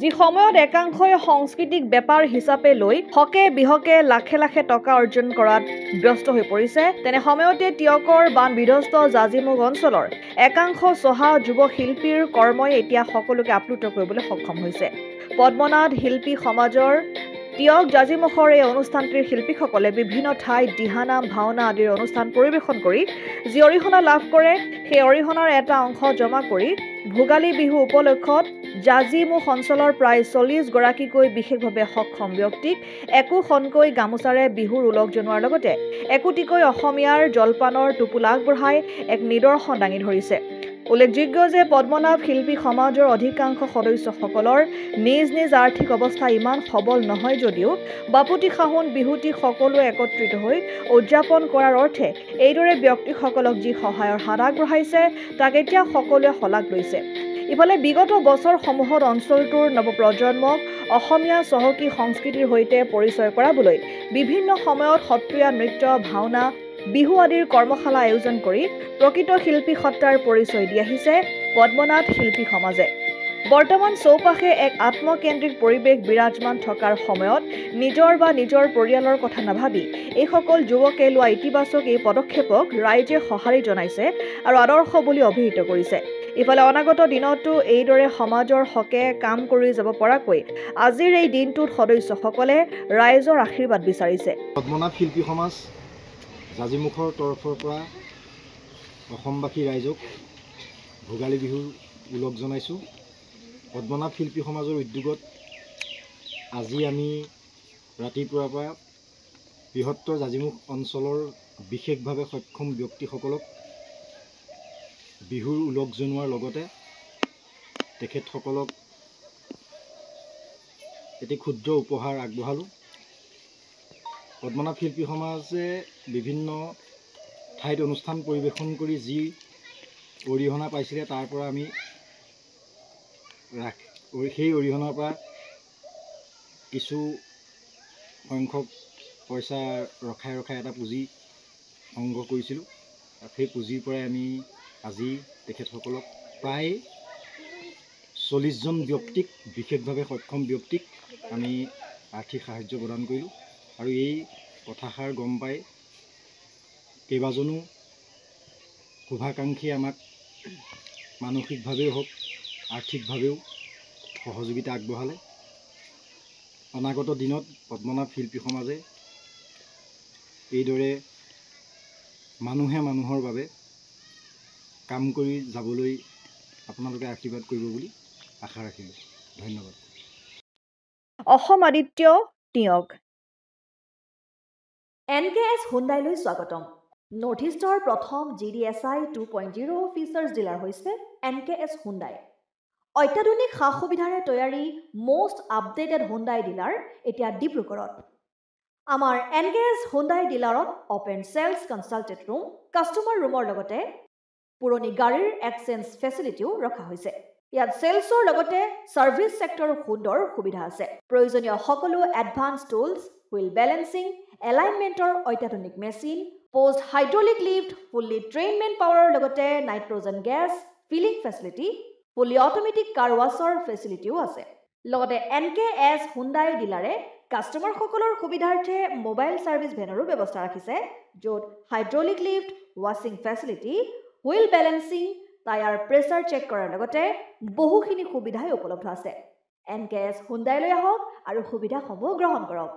যি সময়ত একাংশই সাংস্কৃতিক বেপাৰ হিচাপে লৈ হকে বিহকে লাখে লাখে টকা অৰ্জন কৰাত ব্যস্ত হৈ পৰিছে তেনে সময়তে টিয়কৰ বান বিধ্বস্ত জাজিমুখ অঞ্চলৰ একাংশ চহা যুৱ শিল্পীৰ কৰ্মই এতিয়া সকলোকে আপ্লুত কৰিবলৈ সক্ষম হৈছে পদ্মনাথ শিল্পী সমাজৰ টিয়ক জাজিমুখৰ এই অনুষ্ঠানটিৰ শিল্পীসকলে বিভিন্ন ঠাইত দিহানাম ভাওনা আদিৰ অনুষ্ঠান পৰিৱেশন কৰি যি অৰিহণা লাভ কৰে সেই অৰিহণাৰ এটা অংশ জমা কৰি ভোগালী বিহু উপলক্ষত জাজিমুখ অঞ্চলৰ প্ৰায় 40 গৰাকীকৈ বিশেষভাৱে সক্ষম ব্যক্তিক একোখনকৈ গামোচাৰে বিহুৰ উলগ জনোৱাৰ লগতে একোটিকৈ অসমীয়াৰ জলপানৰ টোপোলা আগবঢ়াই এক নিদৰ্শন দাঙি ধৰিছে উল্লেখযোগ্য যে পদ্মনাভ শিল্পী সমাজৰ অধিকাংশ সদস্যসকলৰ নিজ নিজ আৰ্থিক অৱস্থা ইমান সবল নহয় যদিও বাপুতি খাহুন বিহুটি সকলোৱে একত্ৰিত হৈ উদযাপন কৰাৰ অৰ্থে এইদৰে ব্যক্তিসকলক যি সহায়ৰ হাত আগবঢ়াইছে তাক এতিয়া সকলোৱে শলাগ লৈছে ইফালে বিগত বছৰসমূহত অঞ্চলটোৰ নৱপ্ৰজন্মক অসমীয়া চহকী সংস্কৃতিৰ সৈতে পৰিচয় কৰাবলৈ বিভিন্ন সময়ত সত্ৰীয়া নৃত্য ভাওনা বিহু আদিৰ কৰ্মশালা আয়োজন কৰি প্ৰকৃত শিল্পী সত্তাৰ পৰিচয় দি আহিছে পদ্মনাথ শিল্পী সমাজে বৰ্তমান চৌপাশে এক আত্মকেন্দ্ৰিক পৰিৱেশ বিৰাজমান থকাৰ সময়ত নিজৰ বা নিজৰ পৰিয়ালৰ কথা নাভাবি এইসকল যুৱকে লোৱা ইতিবাচক এই পদক্ষেপক ৰাইজে সঁহাৰি জনাইছে আৰু আদৰ্শ বুলি অভিহিত কৰিছে ইফালে অনাগত দিনতো এইদৰে সমাজৰ হকে কাম কৰি যাব পৰাকৈ আজিৰ এই দিনটোত সদস্যসকলে ৰাইজৰ আশীৰ্বাদ বিচাৰিছে পদ্মনাথ শিল্পী সমাজ জাজিমুখৰ তৰফৰ পৰা অসমবাসী ৰাইজক ভোগালী বিহুৰ উলগ জনাইছোঁ পদ্মনাথ শিল্পী সমাজৰ উদ্যোগত আজি আমি ৰাতিপুৱাৰ পৰা বৃহত্তৰ জাজিমুখ অঞ্চলৰ বিশেষভাৱে সক্ষম ব্যক্তিসকলক বিহুৰ উলগ জনোৱাৰ লগতে তেখেতসকলক এটি ক্ষুদ্ৰ উপহাৰ আগবঢ়ালোঁ পদ্মনাথ শিল্পী সমাজে বিভিন্ন ঠাইত অনুষ্ঠান পৰিৱেশন কৰি যি অৰিহণা পাইছিলে তাৰ পৰা আমি সেই অৰিহণাৰ পৰা কিছু সংখ্যক পইচা ৰখাই এটা পুঁজি সংগ্ৰহ কৰিছিলোঁ সেই পুঁজিৰ পৰাই আমি আজি তেখেতসকলক প্ৰায় 40 জন ব্যক্তিক বিশেষভাৱে সক্ষম ব্যক্তিক আমি আৰ্থিক সাহায্য প্ৰদান কৰিলোঁ আৰু এই কথাষাৰ গম পাই কেইবাজনো শুভাকাংক্ষী আমাক মানসিকভাৱেও হওক আৰ্থিকভাৱেও সহযোগিতা আগবঢ়ালে অনাগত দিনত পদ্মনাথ শিল্পী সমাজে এইদৰে মানুহে মানুহৰ বাবে কাম কৰি যাবলৈ আপোনালোকে আশীৰ্বাদ কৰিব বুলি আশা ৰাখিলোঁ ধন্যবাদ অসম আদিত্য টিয়ক NKS হুণ্ডাইলৈ স্বাগতম নৰ্থ ইষ্টৰ প্ৰথম GDSI 2.0 ফিচাৰ্ছ ডিলাৰ হৈছে NKS হুণ্ডাই অত্যাধুনিক সা সুবিধাৰে তৈয়াৰী most updated হুণ্ডাই ডিলাৰ এতিয়া ডিব্ৰুগড়ত আমাৰ NKS হুণ্ডাই ডিলাৰত open sales consulted room customer ৰুমৰ লগতে পুৰণি গাড়ীৰ এক্সচেঞ্জ ফেচিলিটিও ৰখা হৈছে ইয়াত সেলছৰ লগতে সাৰ্ভিস সেক্টৰৰ সুন্দৰ সুবিধা আছে প্ৰয়োজনীয় সকলো এডভান্স টুলছ হুইল বেলেন্সিং এলাইনমেন্টৰ অত্যাধুনিক machine post hydraulic lift fully ট্ৰেইনমেন পাৱাৰৰ লগতে nitrogen gas filling facility fully automatic car ৱাছৰ ফেচিলিটিও আছে লগতে NKS হুণ্ডাই ডিলাৰে কাস্টমাৰ সকলৰ সুবিধাৰ্থে মোবাইল সাৰ্ভিস ভেনৰো ব্যৱস্থা ৰাখিছে য'ত হাইড্ৰলিক লিফ্ট ৱাছিং facility wheel balancing tyre pressure check কৰাৰ লগতে বহুখিনি সুবিধাই উপলব্ধ আছে NKS হুণ্ডাইলৈ আহক আৰু সুবিধাসমূহ গ্ৰহণ কৰক